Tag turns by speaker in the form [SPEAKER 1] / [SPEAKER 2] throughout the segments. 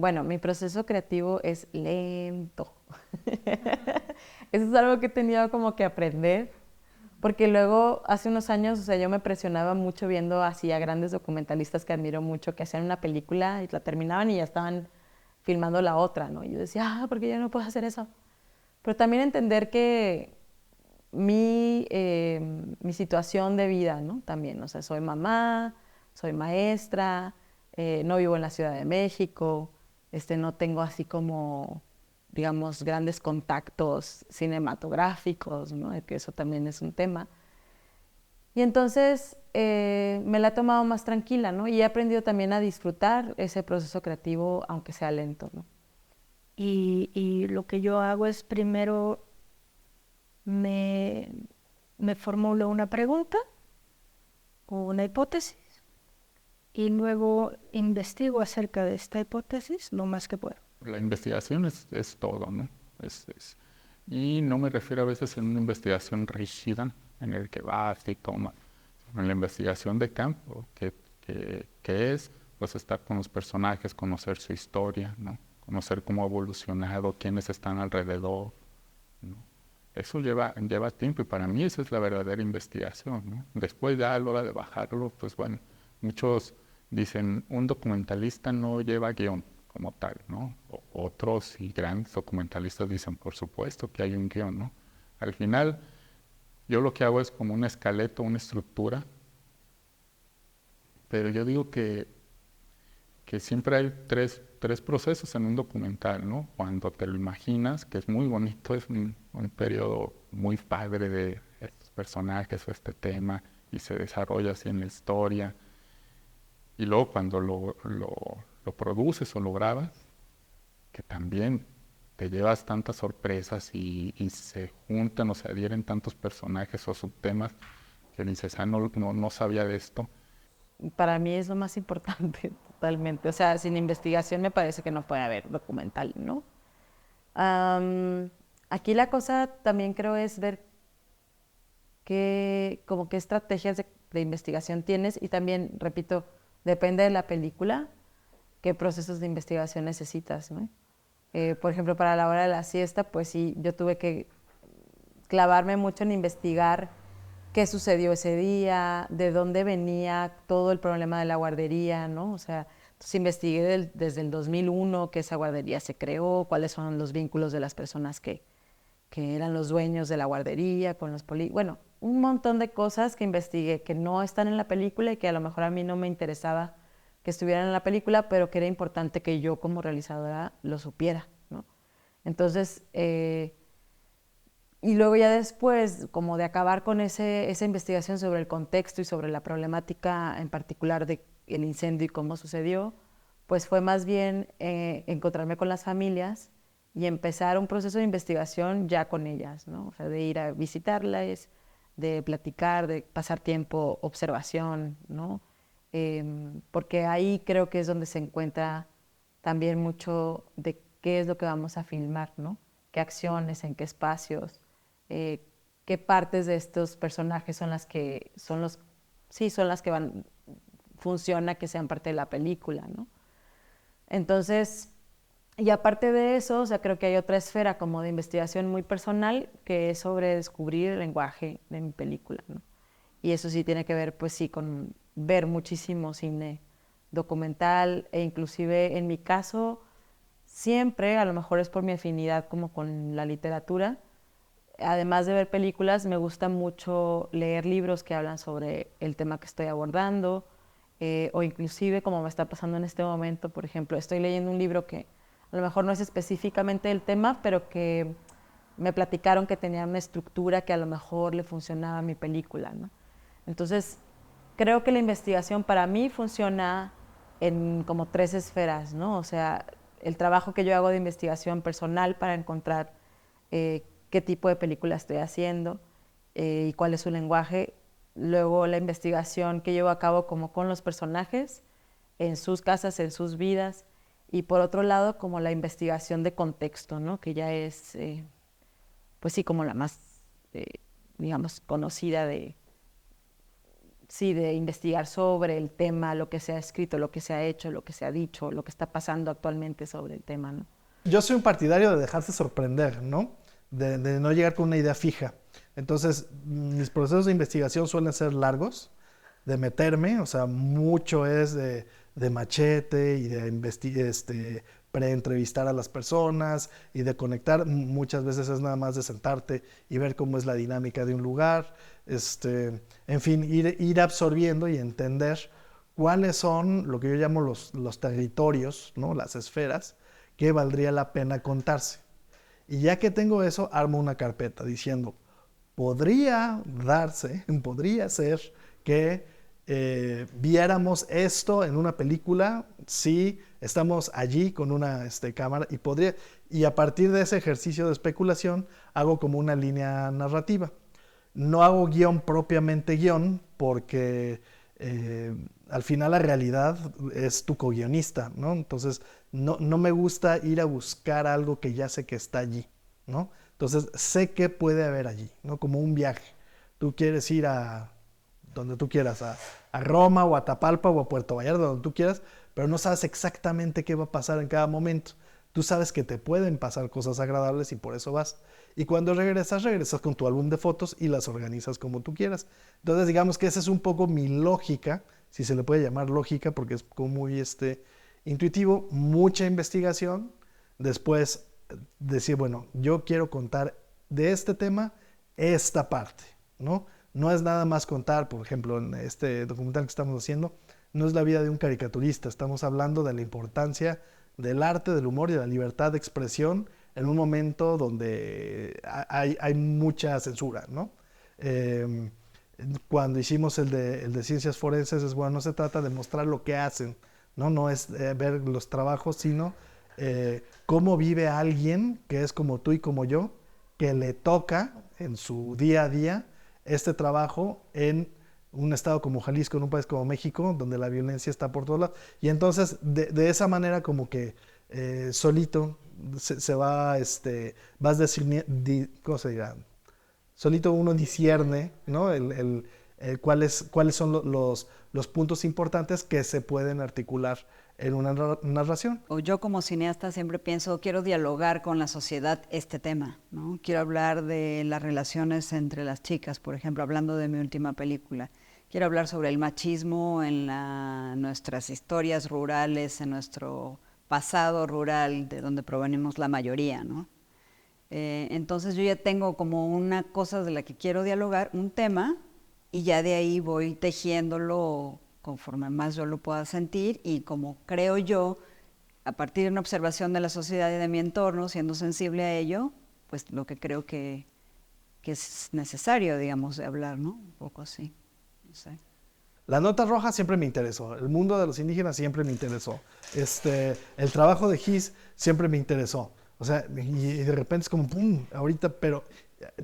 [SPEAKER 1] Bueno, mi proceso creativo es lento. Eso es algo que he tenido como que aprender, porque luego hace unos años, o sea, yo me presionaba mucho viendo así a grandes documentalistas que admiro mucho, que hacían una película y la terminaban y ya estaban filmando la otra, ¿no? Y yo decía, ¿por qué yo no puedo hacer eso? Pero también entender que mi situación de vida, ¿no? También, o sea, soy mamá, soy maestra, no vivo en la Ciudad de México, no tengo así como, digamos, grandes contactos cinematográficos, ¿no? Que eso también es un tema. Y entonces me la he tomado más tranquila, ¿no? Y he aprendido también a disfrutar ese proceso creativo, aunque sea lento, ¿no?
[SPEAKER 2] Y lo que yo hago es primero me, me formulo una pregunta o una hipótesis y luego investigo acerca de esta hipótesis lo más que puedo.
[SPEAKER 3] La investigación es todo, ¿no? Y no me refiero a veces en una investigación rígida en el que vas y tomas, sino en la investigación de campo, que es pues estar con los personajes, conocer su historia, ¿no? Conocer cómo ha evolucionado, quiénes están alrededor, ¿no? Eso lleva tiempo y para mí esa es la verdadera investigación, ¿no? Después ya a la hora de bajarlo, pues bueno, muchos dicen, un documentalista no lleva guión como tal, ¿no? Otros y grandes documentalistas dicen, por supuesto que hay un guión, ¿no? Al final, yo lo que hago es como un esqueleto, una estructura, pero yo digo que siempre hay tres procesos en un documental, ¿no? Cuando te lo imaginas, que es muy bonito, es un periodo muy padre de estos personajes o este tema, y se desarrolla así en la historia. Y luego cuando lo produces o lo grabas, que también te llevas tantas sorpresas y se juntan o se adhieren tantos personajes o subtemas que dices, no sabía de esto.
[SPEAKER 1] Para mí es lo más importante, totalmente. O sea, sin investigación me parece que no puede haber documental, ¿no? Am, Aquí la cosa también creo es ver como qué estrategias de investigación tienes y también, repito, depende de la película, qué procesos de investigación necesitas, ¿no? Por ejemplo, para la hora de la siesta, pues sí, yo tuve que clavarme mucho en investigar qué sucedió ese día, de dónde venía todo el problema de la guardería, ¿no? O sea, entonces investigué desde el 2001 que esa guardería se creó, cuáles son los vínculos de las personas que eran los dueños de la guardería, con los bueno, un montón de cosas que investigué que no están en la película y que a lo mejor a mí no me interesaba que estuvieran en la película, pero que era importante que yo como realizadora lo supiera, ¿no? Entonces, y luego ya después, como de acabar con esa investigación sobre el contexto y sobre la problemática en particular del incendio y cómo sucedió, pues fue más bien encontrarme con las familias y empezar un proceso de investigación ya con ellas, ¿no? O sea, de ir a visitarlas, de platicar, de pasar tiempo, observación, ¿no? Porque ahí creo que es donde se encuentra también mucho de qué es lo que vamos a filmar, ¿no? Qué acciones, en qué espacios, eh, qué partes de estos personajes son las que sí, son las que funciona que sean parte de la película, ¿no? Entonces, y aparte de eso, o sea, creo que hay otra esfera como de investigación muy personal que es sobre descubrir el lenguaje de mi película, ¿no? Y eso sí tiene que ver, pues sí, con ver muchísimo cine documental e inclusive en mi caso, siempre, a lo mejor es por mi afinidad como con la literatura, además de ver películas, me gusta mucho leer libros que hablan sobre el tema que estoy abordando, o inclusive como me está pasando en este momento, por ejemplo, estoy leyendo un libro que a lo mejor no es específicamente el tema, pero que me platicaron que tenía una estructura que a lo mejor le funcionaba a mi película, ¿no? Entonces, creo que la investigación para mí funciona en como tres esferas, ¿no? O sea, el trabajo que yo hago de investigación personal para encontrar qué tipo de película estoy haciendo y cuál es su lenguaje. Luego la investigación que llevo a cabo como con los personajes, en sus casas, en sus vidas. Y por otro lado, como la investigación de contexto, ¿no? Que ya es, pues sí, como la más, eh, digamos, conocida sí, de investigar sobre el tema, lo que se ha escrito, lo que se ha hecho, lo que se ha dicho, lo que está pasando actualmente sobre el tema, ¿no?
[SPEAKER 4] Yo soy un partidario de dejarse sorprender, ¿no? De no llegar con una idea fija. Entonces, mis procesos de investigación suelen ser largos, de meterme, o sea, mucho es de machete y de pre-entrevistar a las personas y de conectar. Muchas veces es nada más de sentarte y ver cómo es la dinámica de un lugar. En fin, ir absorbiendo y entender cuáles son lo que yo llamo los territorios, ¿no? Las esferas que valdría la pena contarse. Y ya que tengo eso, armo una carpeta diciendo, podría ser que viéramos esto en una película si estamos allí con una cámara y a partir de ese ejercicio de especulación hago como una línea narrativa. No hago guión propiamente guión porque al final la realidad es tu co-guionista, ¿no? Entonces no me gusta ir a buscar algo que ya sé que está allí, ¿no? Entonces sé qué puede haber allí, ¿no? Como un viaje. Tú quieres ir a donde tú quieras, a Roma o a Tapalpa o a Puerto Vallarta, donde tú quieras, pero no sabes exactamente qué va a pasar en cada momento. Tú sabes que te pueden pasar cosas agradables y por eso vas. Y cuando regresas con tu álbum de fotos y las organizas como tú quieras. Entonces digamos que esa es un poco mi lógica, si se le puede llamar lógica, porque es como muy intuitivo, mucha investigación, después decir, bueno, yo quiero contar de este tema esta parte, ¿no? No es nada más contar, por ejemplo, en este documental que estamos haciendo, no es la vida de un caricaturista, estamos hablando de la importancia del arte, del humor y de la libertad de expresión en un momento donde hay mucha censura, ¿no? Cuando hicimos el de ciencias forenses, es bueno, no se trata de mostrar lo que hacen, no es ver los trabajos, sino cómo vive alguien que es como tú y como yo, que le toca en su día a día este trabajo en un estado como Jalisco, en un país como México, donde la violencia está por todos lados. Y entonces, de esa manera, como que solito se va, vas ¿cómo se dirá? Solito uno discierne, ¿no? Cuáles son los puntos importantes que se pueden articular en una narración.
[SPEAKER 5] O yo como cineasta siempre pienso, quiero dialogar con la sociedad este tema, ¿no? Quiero hablar de las relaciones entre las chicas, por ejemplo, hablando de mi última película. Quiero hablar sobre el machismo en nuestras historias rurales, en nuestro pasado rural, de donde provenimos la mayoría, ¿no? Entonces yo ya tengo como una cosa de la que quiero dialogar, un tema, y ya de ahí voy tejiéndolo conforme más yo lo pueda sentir y como creo yo, a partir de una observación de la sociedad y de mi entorno, siendo sensible a ello, pues lo que creo que es necesario, digamos, de hablar, ¿no? Un poco así, no sé.
[SPEAKER 4] La nota roja siempre me interesó, el mundo de los indígenas siempre me interesó, el trabajo de Gis siempre me interesó, o sea, y de repente es como, ¡pum!, ahorita, pero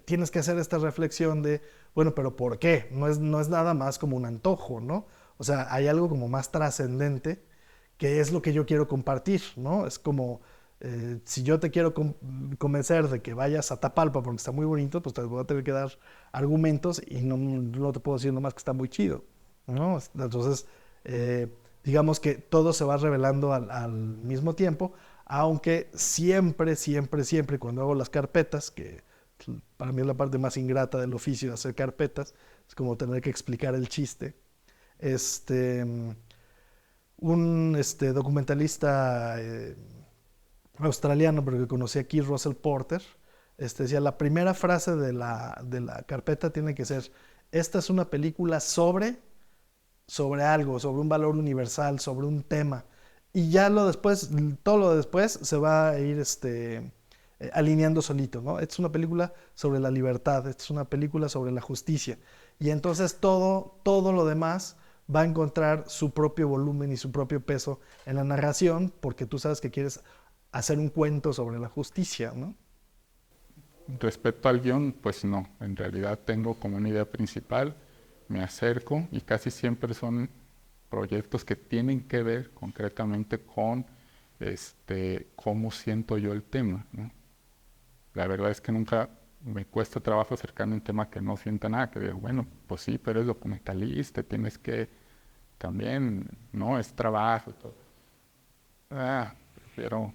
[SPEAKER 4] tienes que hacer esta reflexión de, bueno, pero ¿por qué? No es nada más como un antojo, ¿no? O sea, hay algo como más trascendente que es lo que yo quiero compartir, ¿no? Es como, si yo te quiero convencer de que vayas a Tapalpa porque está muy bonito, pues te voy a tener que dar argumentos y no te puedo decir nomás que está muy chido, ¿no? Entonces, digamos que todo se va revelando al mismo tiempo, aunque siempre cuando hago las carpetas, que para mí es la parte más ingrata del oficio de hacer carpetas, es como tener que explicar el chiste. Un documentalista australiano, pero que conocí aquí, Russell Porter, decía, la primera frase de la carpeta tiene que ser, esta es una película sobre algo, sobre un valor universal, sobre un tema. Y ya todo lo después se va a ir alineando solito, ¿no? Esta es una película sobre la libertad, esta es una película sobre la justicia. Y entonces todo lo demás va a encontrar su propio volumen y su propio peso en la narración, porque tú sabes que quieres hacer un cuento sobre la justicia, ¿no?
[SPEAKER 3] Respecto al guión, pues no, en realidad tengo como una idea principal, me acerco y casi siempre son proyectos que tienen que ver concretamente con cómo siento yo el tema, ¿no? La verdad es que nunca me cuesta trabajo acercarme a un tema que no sienta nada, que digo, bueno, pues sí, pero es documentalista, tienes que también, ¿no? Es trabajo y todo. Ah, prefiero,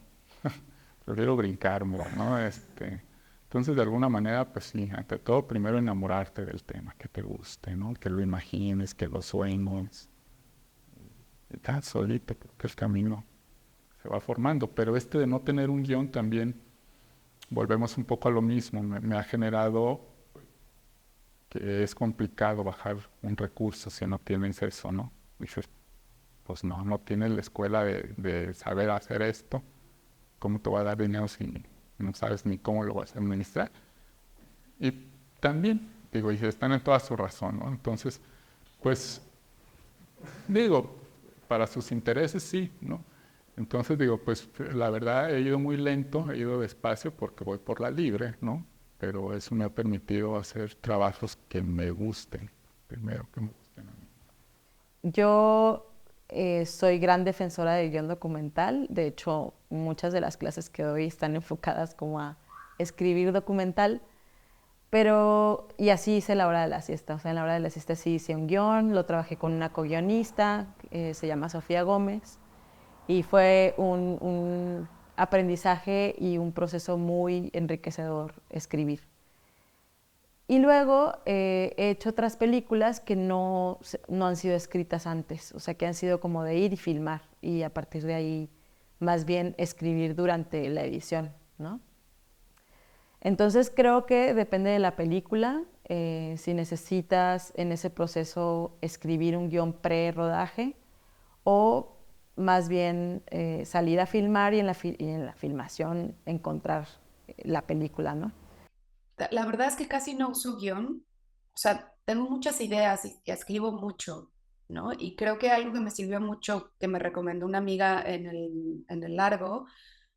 [SPEAKER 3] prefiero brincarme, ¿no? Entonces, de alguna manera, pues sí, ante todo, primero enamorarte del tema, que te guste, ¿no? Que lo imagines, que lo sueñes. Y tal, solito, creo que el camino se va formando. Pero de no tener un guión también, volvemos un poco a lo mismo, me ha generado que es complicado bajar un recurso si no tienes eso, ¿no? Dices, pues no tienes la escuela de saber hacer esto, ¿cómo te va a dar dinero si no sabes ni cómo lo vas a administrar? Y también, digo, y están en toda su razón, ¿no? Entonces, pues, digo, para sus intereses sí, ¿no? Entonces digo, pues la verdad he ido muy lento, he ido despacio porque voy por la libre, ¿no? Pero eso me ha permitido hacer trabajos que me gusten, primero que me gusten a mí.
[SPEAKER 1] Yo soy gran defensora del guión documental. De hecho, muchas de las clases que doy están enfocadas como a escribir documental. Pero, y así hice La Hora de la Siesta. O sea, en La Hora de la Siesta sí hice un guión, lo trabajé con una co-guionista, se llama Sofía Gómez, y fue un aprendizaje y un proceso muy enriquecedor escribir. Y luego he hecho otras películas que no han sido escritas antes, o sea, que han sido como de ir y filmar, y a partir de ahí más bien escribir durante la edición, ¿no? Entonces creo que depende de la película, si necesitas en ese proceso escribir un guión pre-rodaje o más bien salir a filmar y en la filmación encontrar la película, ¿no?
[SPEAKER 6] La verdad es que casi no uso guión. O sea, tengo muchas ideas y escribo mucho, ¿no? Y creo que algo que me sirvió mucho, que me recomendó una amiga en el largo,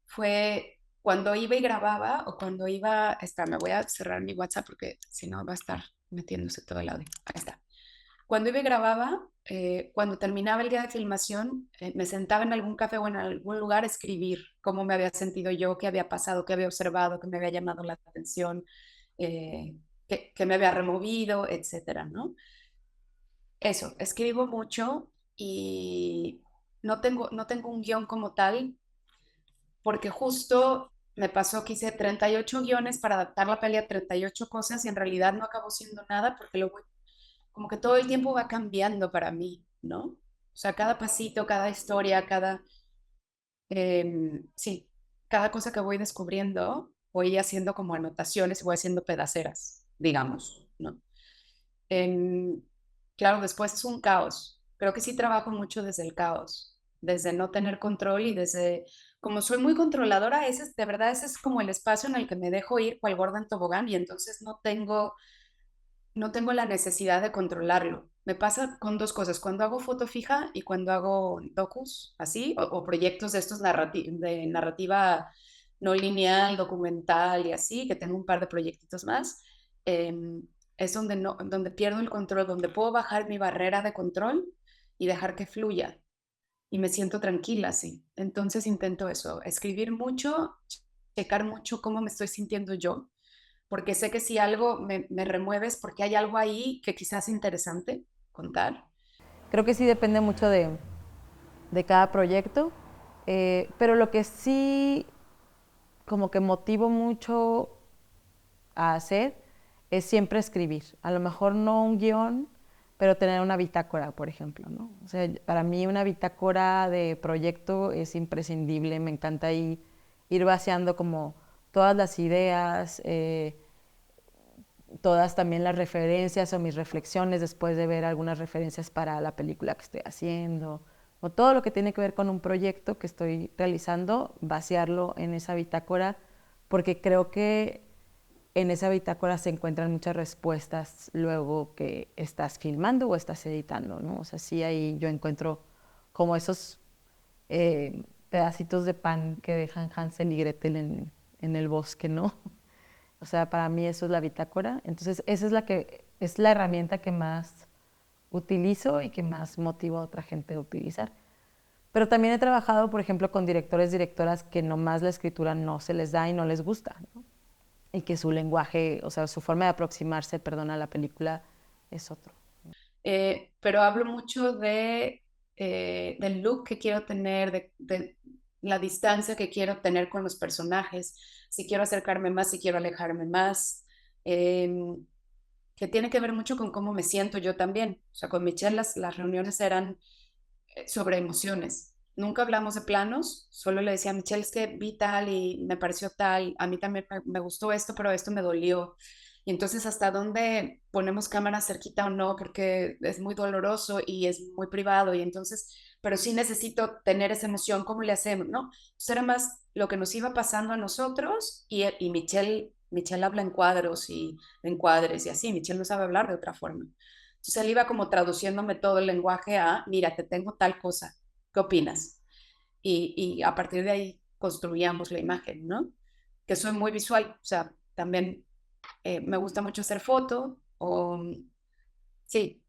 [SPEAKER 6] fue cuando iba y grababa o cuando iba, espera, me voy a cerrar mi WhatsApp porque si no va a estar metiéndose todo el audio. Ahí está. Cuando iba y grababa, cuando terminaba el día de filmación, me sentaba en algún café o en algún lugar a escribir cómo me había sentido yo, qué había pasado, qué había observado, qué me había llamado la atención, qué me había removido, etcétera, ¿no? Eso, escribo mucho y no tengo un guión como tal, porque justo me pasó que hice 38 guiones para adaptar la peli a 38 cosas y en realidad no acabó siendo nada porque como que todo el tiempo va cambiando para mí, ¿no? O sea, cada pasito, cada historia, sí, cada cosa que voy descubriendo, voy haciendo como anotaciones, voy haciendo pedaceras, digamos, ¿no? Em, claro, después es un caos. Creo que sí trabajo mucho desde el caos, desde no tener control y desde, como soy muy controladora, de verdad ese es como el espacio en el que me dejo ir cual gorda en tobogán y entonces no tengo la necesidad de controlarlo. Me pasa con dos cosas, cuando hago foto fija y cuando hago docus, así, o proyectos de estos de narrativa no lineal, documental y así, que tengo un par de proyectitos más, eh, es donde, no, donde pierdo el control, donde puedo bajar mi barrera de control y dejar que fluya. Y me siento tranquila, sí. Entonces intento eso, escribir mucho, checar mucho cómo me estoy sintiendo yo, porque sé que si algo me remueve es porque hay algo ahí que quizás es interesante contar.
[SPEAKER 1] Creo que sí depende mucho de cada proyecto, pero lo que sí como que motivo mucho a hacer es siempre escribir. A lo mejor no un guión, pero tener una bitácora, por ejemplo, ¿no? O sea, para mí una bitácora de proyecto es imprescindible. Me encanta ahí ir vaciando como todas las ideas, todas también las referencias o mis reflexiones después de ver algunas referencias para la película que estoy haciendo, o todo lo que tiene que ver con un proyecto que estoy realizando, vaciarlo en esa bitácora, porque creo que en esa bitácora se encuentran muchas respuestas luego que estás filmando o estás editando, ¿no? O sea, sí ahí yo encuentro como esos pedacitos de pan que dejan Hansel y Gretel en el bosque, ¿no? O sea, para mí eso es la bitácora. Entonces, esa es la herramienta que más utilizo y que más motivo a otra gente a utilizar. Pero también he trabajado, por ejemplo, con directores, directoras que nomás la escritura no se les da y no les gusta, ¿no? y que su lenguaje, o sea, su forma de aproximarse, perdón, a la película es otro.
[SPEAKER 6] Pero hablo mucho del look que quiero tener, de la distancia que quiero tener con los personajes, si quiero acercarme más, si quiero alejarme más, que tiene que ver mucho con cómo me siento yo también. O sea, con Michelle las reuniones eran sobre emociones. Nunca hablamos de planos, solo le decía a Michelle, es que vi tal y me pareció tal, a mí también me gustó esto, pero esto me dolió. Y entonces, ¿hasta dónde ponemos cámara cerquita o no? Porque es muy doloroso y es muy privado. Y entonces, pero sí necesito tener esa emoción, ¿cómo le hacemos? ¿No? Entonces era más lo que nos iba pasando a nosotros y Michelle habla en cuadros y en cuadres y así. Michelle no sabe hablar de otra forma. Entonces él iba como traduciéndome todo el lenguaje a, mira, te tengo tal cosa, ¿qué opinas? Y a partir de ahí construíamos la imagen, ¿no? Que soy muy visual, o sea, también me gusta mucho hacer foto, o sí,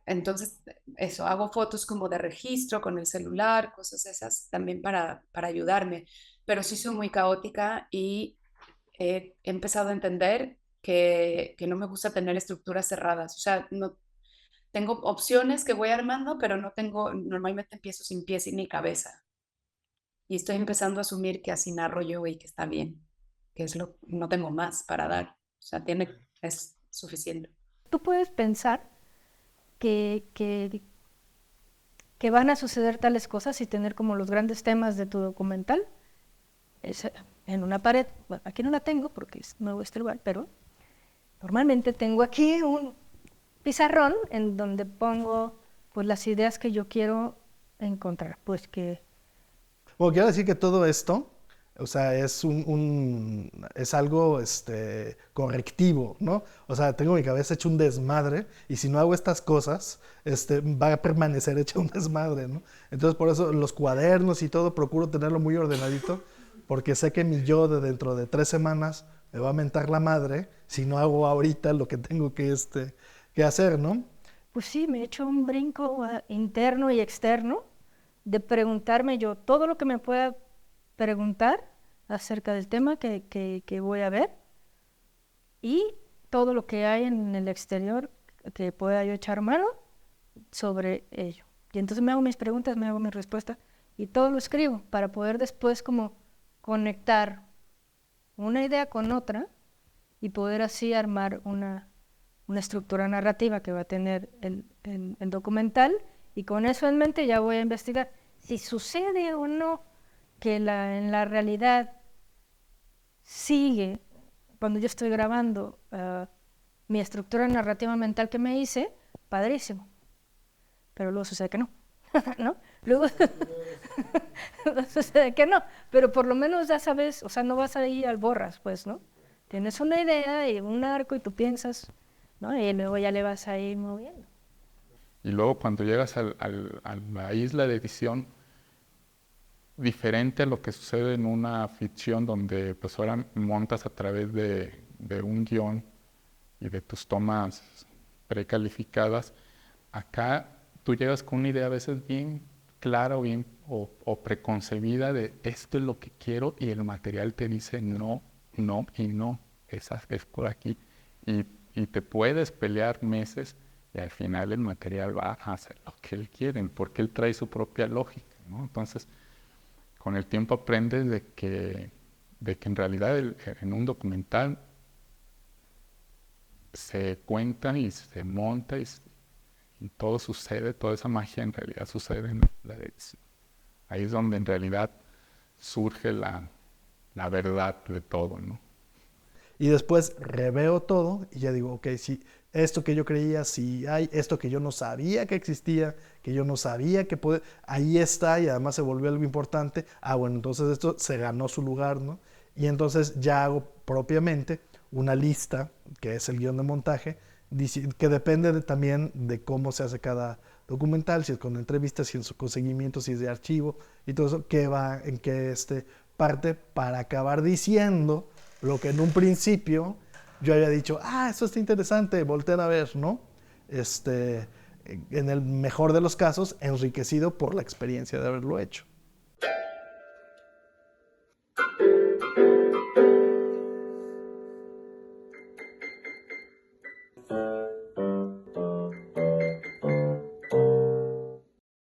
[SPEAKER 6] entonces eso, hago fotos como de registro con el celular, cosas esas, también para ayudarme, pero sí soy muy caótica y he empezado a entender que no me gusta tener estructuras cerradas, o sea, no tengo opciones que voy armando, pero no tengo, normalmente empiezo sin pies y ni cabeza. Y estoy empezando a asumir que así narro yo y que está bien, que es no tengo más para dar. O sea, es suficiente.
[SPEAKER 2] Tú puedes pensar que, que, que van a suceder tales cosas y tener como los grandes temas de tu documental es en una pared. Bueno, aquí no la tengo porque es nuevo este lugar, pero normalmente tengo aquí un pizarrón en donde pongo pues las ideas que yo quiero encontrar. Pues que
[SPEAKER 4] Bueno, quiero decir que todo esto, o sea, es algo correctivo, ¿no? O sea, tengo mi cabeza hecha un desmadre y si no hago estas cosas, va a permanecer hecha un desmadre, ¿no? Entonces, por eso los cuadernos y todo procuro tenerlo muy ordenadito, porque sé que mi yo de dentro de 3 semanas me va a mentar la madre si no hago ahorita lo que tengo que hacer, ¿no?
[SPEAKER 2] pues sí, me he hecho un brinco interno y externo de preguntarme yo todo lo que me pueda preguntar acerca del tema que voy a ver y todo lo que hay en el exterior que pueda yo echar mano sobre ello. Y entonces me hago mis preguntas, me hago mis respuestas y todo lo escribo para poder después como conectar una idea con otra y poder así armar una estructura narrativa que va a tener el documental y con eso en mente ya voy a investigar si sucede o no que en la realidad sigue, cuando yo estoy grabando mi estructura narrativa mental que me hice, padrísimo, pero luego sucede que no, ¿no? Luego sucede que no, pero por lo menos ya sabes, o sea, no vas a ir al borras, pues, ¿no? Tienes una idea y un arco y tú piensas, ¿no? Y luego ya le vas a ir moviendo.
[SPEAKER 3] Y luego cuando llegas a la isla de edición, diferente a lo que sucede en una ficción donde pues ahora montas a través de un guión y de tus tomas precalificadas, acá tú llegas con una idea a veces bien clara o preconcebida de esto es lo que quiero y el material te dice no, no y no, es por aquí. Y te puedes pelear meses y al final el material va a hacer lo que él quiere, porque él trae su propia lógica, ¿no? Entonces, con el tiempo aprendes de que en realidad en un documental se cuenta y se monta y todo sucede, toda esa magia en realidad sucede en la edición. Ahí es donde en realidad surge la verdad de todo, ¿no?
[SPEAKER 4] Y después reveo todo y ya digo, ok, si esto que yo creía, si hay esto que yo no sabía que existía, que yo no sabía que podía, ahí está y además se volvió algo importante. Ah, bueno, entonces esto se ganó su lugar, ¿no? Y entonces ya hago propiamente una lista, que es el guión de montaje, que depende también de cómo se hace cada documental, si es con entrevistas, si es con seguimiento, si es de archivo y todo eso, qué va en qué parte para acabar diciendo lo que en un principio yo había dicho, esto está interesante, volteen a ver, ¿no? En el mejor de los casos, enriquecido por la experiencia de haberlo hecho.